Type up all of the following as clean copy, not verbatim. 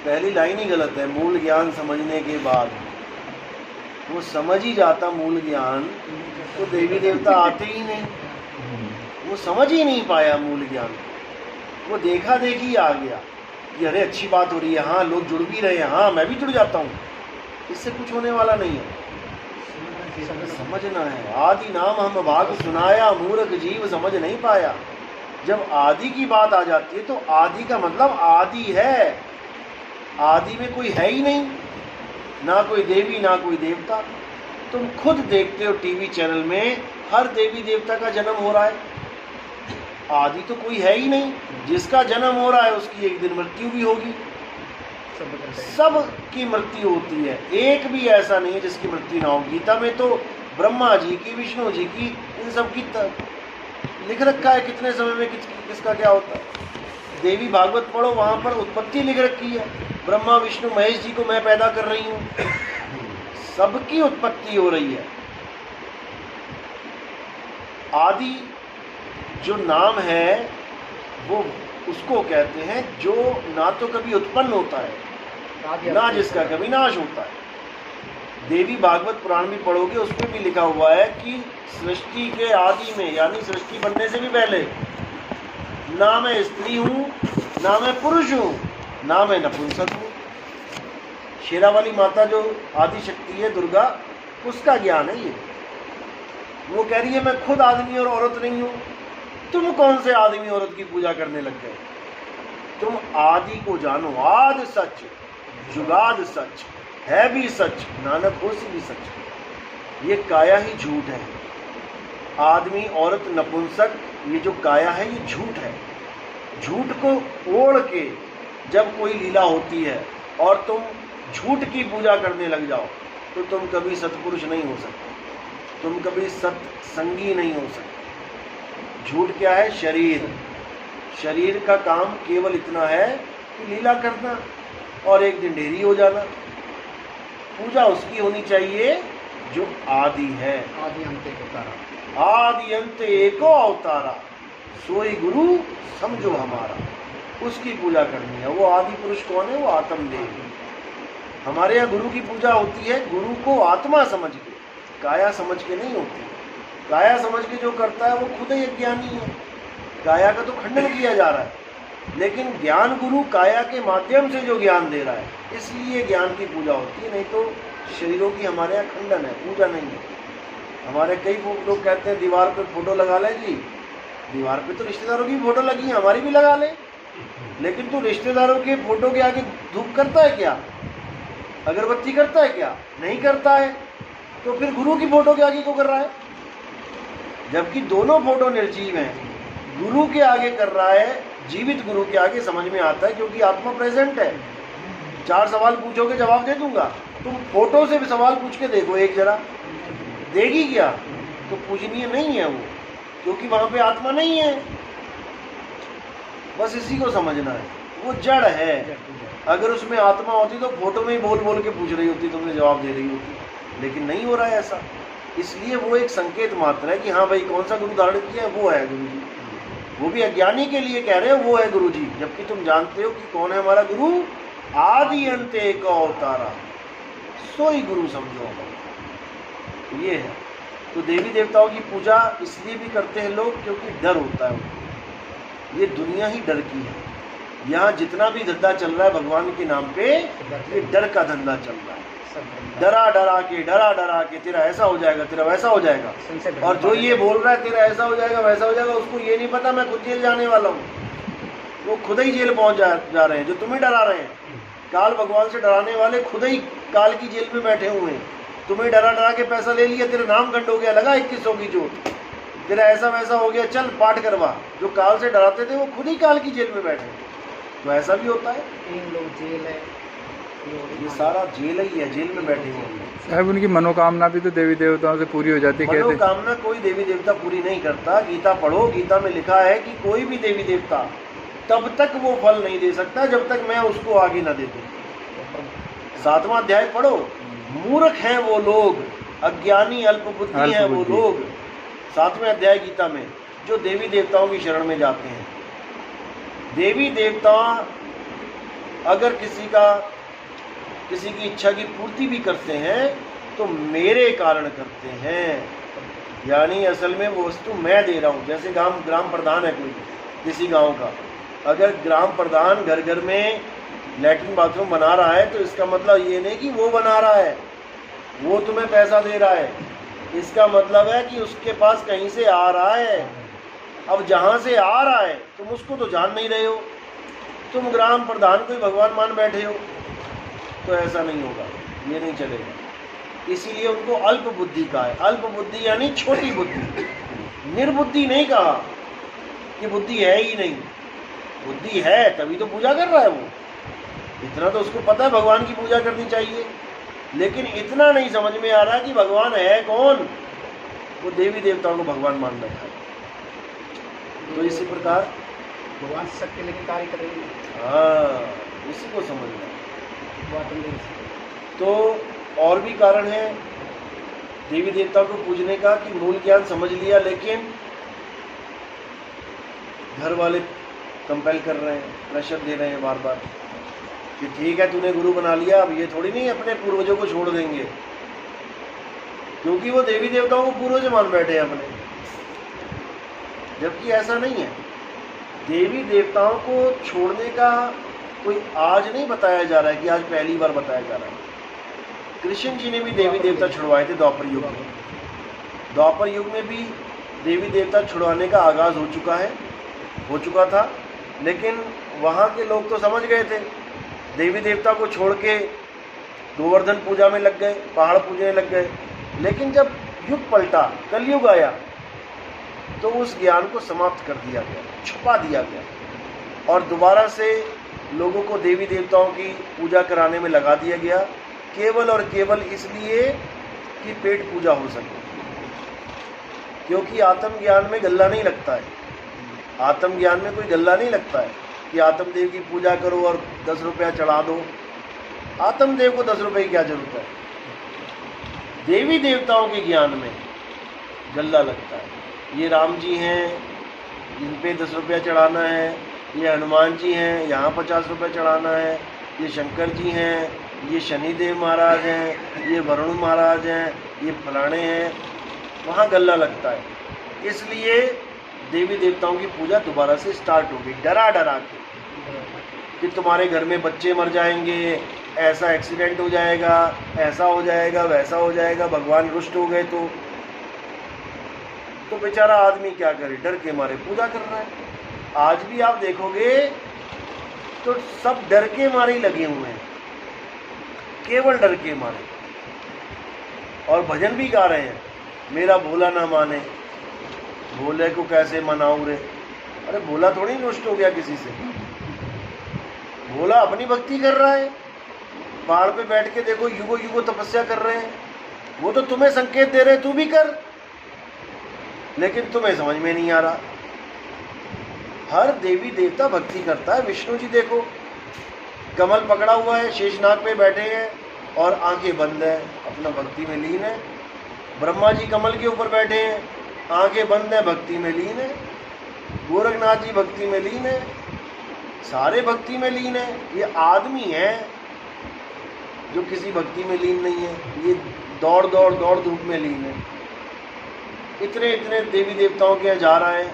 पहली लाइन ही गलत है। मूल ज्ञान समझने के बाद वो समझ ही जाता मूल ज्ञान, तो देवी देवता आते ही नहीं। वो समझ ही नहीं पाया मूल ज्ञान, वो देखा देखी आ गया कि अरे अच्छी बात हो रही है, हाँ लोग जुड़ भी रहे हैं, हाँ मैं भी जुड़ जाता हूँ। इससे कुछ होने वाला नहीं है। समझना है। आदि नाम हम भाग सुनाया, मूर्ख जीव समझ नहीं पाया। जब आदि की बात आ जाती है तो आदि का मतलब आदि है। आदि में कोई है ही नहीं, ना कोई देवी ना कोई देवता। तुम खुद देखते हो टीवी चैनल में हर देवी देवता का जन्म हो रहा है। आदि तो कोई है ही नहीं। जिसका जन्म हो रहा है उसकी एक दिन मृत्यु भी होगी। सब की मृत्यु होती है, एक भी ऐसा नहीं है जिसकी मृत्यु ना हो। गीता में तो ब्रह्मा जी की, विष्णु जी की, इन सब की लिख रखा है कितने समय में किसका क्या होता है। देवी भागवत पढ़ो, वहां पर उत्पत्ति लिख रखी है। ब्रह्मा विष्णु महेश जी को मैं पैदा कर रही हूँ, सबकी उत्पत्ति हो रही है। आदि जो नाम है वो उसको कहते हैं जो ना तो कभी उत्पन्न होता है ना जिसका कभी नाश होता है। देवी भागवत पुराण भी पढ़ोगे, उसमें भी लिखा हुआ है कि सृष्टि के आदि में, यानी सृष्टि बनने से भी पहले, ना मैं स्त्री हूँ ना मैं पुरुष हूँ ना मैं नपुंसक हूँ। शेरा वाली माता जो आदि शक्ति है दुर्गा, उसका ज्ञान है ये। वो कह रही है मैं खुद आदमी और औरत नहीं हूँ। तुम कौन से आदमी औरत की पूजा करने लग गए? तुम आदि को जानो। आदि सच, जुगाद सच, है भी सच, नानक होसी भी सच। ये काया ही झूठ है। आदमी औरत नपुंसक, ये जो काया है ये झूठ है। झूठ को ओढ़ के जब कोई लीला होती है और तुम झूठ की पूजा करने लग जाओ तो तुम कभी सत्पुरुष नहीं हो सकते, तुम कभी सत्संगी नहीं हो सकते। झूठ क्या है? शरीर। शरीर का काम केवल इतना है कि लीला करना और एक दिन ढेरी हो जाना। पूजा उसकी होनी चाहिए जो आदि है। आदि अंत एक अवतारा, आदि अंत एको अवतारा, सोई गुरु समझो हमारा। उसकी पूजा करनी है। वो आदि पुरुष कौन है? वो आत्मदेव। हमारे यहाँ गुरु की पूजा होती है गुरु को आत्मा समझ के, काया समझ के नहीं होती। काया समझ के जो करता है वो खुद ही अज्ञानी है। काया का तो खंडन किया जा रहा है, लेकिन ज्ञान गुरु काया के माध्यम से जो ज्ञान दे रहा है, इसलिए ज्ञान की पूजा होती है। नहीं तो शरीरों की हमारे यहाँ खंडन है, पूजा नहीं है। हमारे कई लोग कहते हैं दीवार पे फोटो लगा ले जी। दीवार पे तो रिश्तेदारों की फोटो लगी है, हमारी भी लगा ले। लेकिन तू रिश्तेदारों के फोटो के आगे धूप करता है क्या? अगरबत्ती करता है क्या? नहीं करता है। तो फिर गुरु की फोटो के आगे क्यों कर रहा है? जबकि दोनों फोटो निर्जीव हैं। गुरु के आगे कर रहा है, जीवित गुरु के आगे समझ में आता है क्योंकि आत्मा प्रेजेंट है। 4 सवाल पूछोगे जवाब दे दूंगा। तुम फोटो से भी सवाल पूछ के देखो एक जरा, देगी क्या? तो पूजनीय नहीं है वो, क्योंकि वहां पे आत्मा नहीं है। बस इसी को समझना है, वो जड़ है। अगर उसमें आत्मा होती तो फोटो में ही बोल बोल के पूछ रही होती, तुमने जवाब दे रही होती। लेकिन नहीं हो रहा है ऐसा, इसलिए वो एक संकेत मात्र है कि हाँ भाई कौन सा गुरु धारण किया है, वो है गुरु जी। वो भी अज्ञानी के लिए कह रहे हो वो है गुरु जी, जबकि तुम जानते हो कि कौन है हमारा गुरु? आदि अंत एक अवतारा, सोई गुरु समझो। ये है। तो देवी देवताओं की पूजा इसलिए भी करते हैं लोग क्योंकि डर होता है उनको। ये दुनिया ही डर की है। यहाँ जितना भी धंधा चल रहा है भगवान के नाम पे, ये डर का धंधा चल रहा है। डरा डरा के तेरा ऐसा हो जाएगा, तेरा वैसा हो जाएगा। और जो ये बोल रहा है तेरा ऐसा हो जाएगा वैसा हो जाएगा, उसको ये नहीं पता मैं खुद जेल जाने वाला हूँ। वो खुद ही जेल पहुंच जा रहे हैं जो तुम्हें डरा रहे हैं। काल भगवान से डराने वाले खुद ही काल की जेल में बैठे हुए हैं। तुम्हें डरा डरा के पैसा ले लिया, तेरा नाम गंड हो गया, लगा 2100 की चोट, तेरा ऐसा वैसा हो गया, चल पाठ करवा। जो काल से डराते थे वो खुद ही काल की जेल में बैठे। तो ऐसा भी होता है। 3 लोग जेल है, ये सारा जेल ही है, जेल में बैठे हुए हैं। साहब उनकी मनोकामना भी तो देवी देवताओं से पूरी हो जाती है। मनोकामना कोई देवी देवता पूरी नहीं करता। गीता पढ़ो, गीता में लिखा है कि कोई भी देवी देवता तब तक वो फल नहीं दे सकता जब तक मैं उसको आगे न दे दूं। 7वां अध्याय पढ़ो। मूर्ख हैं वो लोग, अज्ञानी अल्पबुद्धि हैं वो लोग, 7वें अध्याय गीता में, जो देवी देवताओं की शरण में जाते हैं। देवी देवता अगर किसी की इच्छा की पूर्ति भी करते हैं तो मेरे कारण करते हैं, यानी असल में वो वस्तु मैं दे रहा हूँ। जैसे ग्राम प्रधान है कोई किसी गांव का, अगर ग्राम प्रधान घर घर में लैट्रिन बाथरूम बना रहा है तो इसका मतलब ये नहीं कि वो बना रहा है, वो तुम्हें पैसा दे रहा है। इसका मतलब है कि उसके पास कहीं से आ रहा है। अब जहाँ से आ रहा है तुम उसको तो जान नहीं रहे हो, तुम ग्राम प्रधान को ही भगवान मान बैठे हो, तो ऐसा नहीं होगा, ये नहीं चलेगा। इसीलिए उनको अल्प बुद्धि कहा है। अल्प बुद्धि यानी छोटी बुद्धि, निर्बुद्धि नहीं कहा कि बुद्धि है ही नहीं। बुद्धि है तभी तो पूजा कर रहा है वो, इतना तो उसको पता है भगवान की पूजा करनी चाहिए, लेकिन इतना नहीं समझ में आ रहा कि भगवान है कौन, वो देवी देवताओं को भगवान मान बैठा है। तो इसी प्रकार भगवान सबके लिए कार्य करेंगे। हाँ, इसी को समझना। तो और भी कारण है देवी देवताओं को पूजने का कि मूल ज्ञान समझ लिया, लेकिन घर वाले कंपेल कर रहे हैं, प्रेशर दे रहे हैं बार बार कि ठीक है तूने गुरु बना लिया, अब ये थोड़ी नहीं अपने पूर्वजों को छोड़ देंगे, क्योंकि वो देवी देवताओं को पूर्वज मान बैठे हैं अपने, जबकि ऐसा नहीं है। देवी देवताओं को छोड़ने का कोई आज नहीं बताया जा रहा है कि आज पहली बार बताया जा रहा है। कृष्ण जी ने भी देवी देवता छुड़वाए थे द्वापर युग में। द्वापर युग में भी देवी देवता छुड़वाने का आगाज हो चुका था, लेकिन वहाँ के लोग तो समझ गए थे, देवी देवता को छोड़ के गोवर्धन पूजा में लग गए, पहाड़ पूजने लग गए। लेकिन जब युग पलटा, कलयुग आया, तो उस ज्ञान को समाप्त कर दिया गया, छुपा दिया गया, और दोबारा से लोगों को देवी देवताओं की पूजा कराने में लगा दिया गया, केवल और केवल इसलिए कि पेट पूजा हो सके। क्योंकि आत्मज्ञान में गल्ला नहीं लगता है, आत्मज्ञान में कोई गल्ला नहीं लगता है कि आत्मदेव की पूजा करो और 10 रुपया चढ़ा दो। आत्मदेव को 10 रुपये की क्या जरूरत है? देवी देवताओं के ज्ञान में गल्ला लगता है। ये राम जी हैं, इन पे 10 रुपया चढ़ाना है, ये हनुमान जी हैं, यहाँ 50 रुपये चढ़ाना है, ये शंकर जी हैं, ये शनिदेव महाराज हैं, ये वरुण महाराज हैं, ये फलाने हैं, वहाँ गल्ला लगता है। इसलिए देवी देवताओं की पूजा दोबारा से स्टार्ट हो गई, डरा डरा के कि तुम्हारे घर में बच्चे मर जाएंगे, ऐसा एक्सीडेंट हो जाएगा, ऐसा हो जाएगा, वैसा हो जाएगा, भगवान रुष्ट हो गए तो बेचारा आदमी क्या करे, डर के मारे पूजा कर रहा है। आज भी आप देखोगे तो सब डर के मारे ही लगे हुए हैं, केवल डर के मारे, और भजन भी गा रहे हैं, मेरा भोला ना माने, भोले को कैसे मनाऊं रे। अरे भोला थोड़ी रुष्ट हो गया किसी से, भोला अपनी भक्ति कर रहा है। पहाड़ पे बैठ के देखो, युगों युगों तपस्या कर रहे हैं, वो तो तुम्हें संकेत दे रहे तू भी कर, लेकिन तुम्हें समझ में नहीं आ रहा। हर देवी देवता भक्ति करता है। विष्णु जी देखो, कमल पकड़ा हुआ है, शेषनाग पे बैठे हैं और आंखें बंद है, अपना भक्ति में लीन है। ब्रह्मा जी कमल के ऊपर बैठे हैं, आंखें बंद है, भक्ति में लीन है। गोरखनाथ जी भक्ति में लीन है, सारे भक्ति में लीन है। ये आदमी है जो किसी भक्ति में लीन नहीं है, ये दौड़ दौड़ दौड़ धूप में लीन है। इतने इतने देवी देवताओं के यहाँ जा रहा है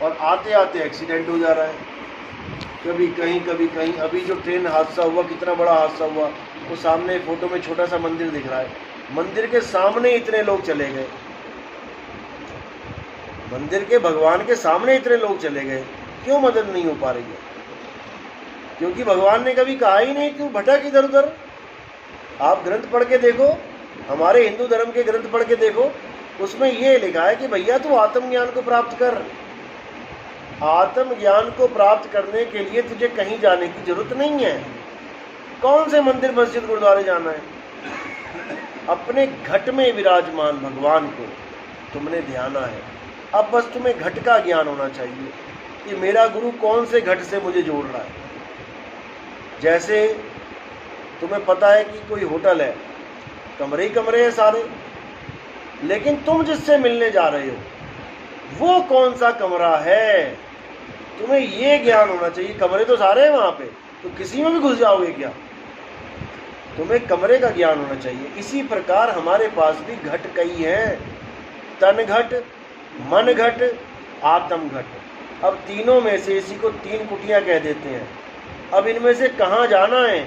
और आते आते एक्सीडेंट हो जा रहा है, कभी कहीं कभी कहीं। अभी जो ट्रेन हादसा हुआ, कितना बड़ा हादसा हुआ, वो सामने फोटो में छोटा सा मंदिर दिख रहा है, मंदिर के सामने इतने लोग चले गए, मंदिर के भगवान के सामने इतने लोग चले गए। क्यों मदद नहीं हो पा रही है? क्योंकि भगवान ने कभी कहा ही नहीं क्यों भटक इधर उधर। आप ग्रंथ पढ़ के देखो, हमारे हिंदू धर्म के ग्रंथ पढ़ के देखो, उसमें ये लिखा है कि भैया तू आत्मज्ञान को प्राप्त कर। आत्मज्ञान को प्राप्त करने के लिए तुझे कहीं जाने की जरूरत नहीं है। कौन से मंदिर मस्जिद गुरुद्वारे जाना है? अपने घट में विराजमान भगवान को तुमने ध्याना है। अब बस तुम्हें घट का ज्ञान होना चाहिए कि मेरा गुरु कौन से घट से मुझे जोड़ रहा है। जैसे तुम्हें पता है कि कोई होटल है, कमरे ही कमरे हैं सारे, लेकिन तुम जिससे मिलने जा रहे हो वो कौन सा कमरा है, तुम्हें ये ज्ञान होना चाहिए। कमरे तो सारे हैं वहाँ पे, तो किसी में भी घुस जाओगे क्या? तुम्हें कमरे का ज्ञान होना चाहिए। इसी प्रकार हमारे पास भी घट कई हैं, तन घट, मन घट, आत्म घट। अब तीनों में से इसी को तीन कुटियां कह देते हैं। अब इनमें से कहाँ जाना है,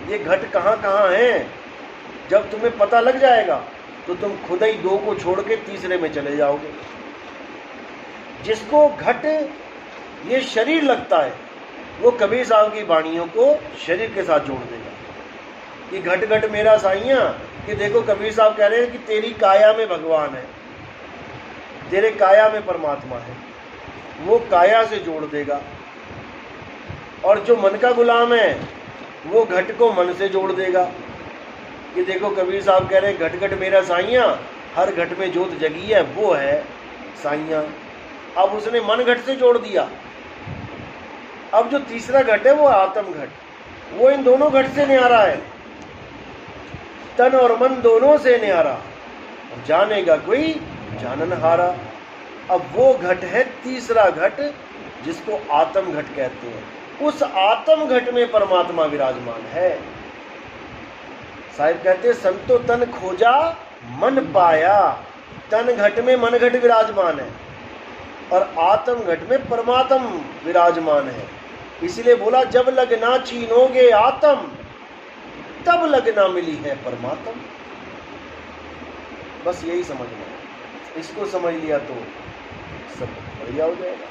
ये घट कहाँ कहाँ है, जब तुम्हें पता लग जाएगा तो तुम खुद ही दो को छोड़ के तीसरे में चले जाओगे। जिसको घट ये शरीर लगता है वो कबीर साहब की वाणियों को शरीर के साथ जोड़ देगा कि घट घट मेरा साइयां, कि देखो कबीर साहब कह रहे हैं कि तेरी काया में भगवान है, तेरे काया में परमात्मा है, वो काया से जोड़ देगा। और जो मन का गुलाम है वो घट को मन से जोड़ देगा कि देखो कबीर साहब कह रहे हैं घट घट मेरा साइयां, हर घट में जोत जगी है वो है साइयां। अब उसने मन घट से जोड़ दिया। अब जो तीसरा घट है वो आत्म घट, वो इन दोनों घट से न्यारा है, तन और मन दोनों से न्यारा। जानेगा कोई जाननहारा। अब वो घट है तीसरा घट जिसको आत्म घट कहते हैं। उस आत्म घट में परमात्मा विराजमान है। साहिब कहते हैं संतो तन खोजा मन पाया। तन घट में मन घट विराजमान है और आत्म घट में परमात्म विराजमान है। इसलिए बोला जब लगना चीनोगे आत्म तब लगना मिली है परमात्म। बस यही समझना है। इसको समझ लिया तो सब बढ़िया हो जाएगा।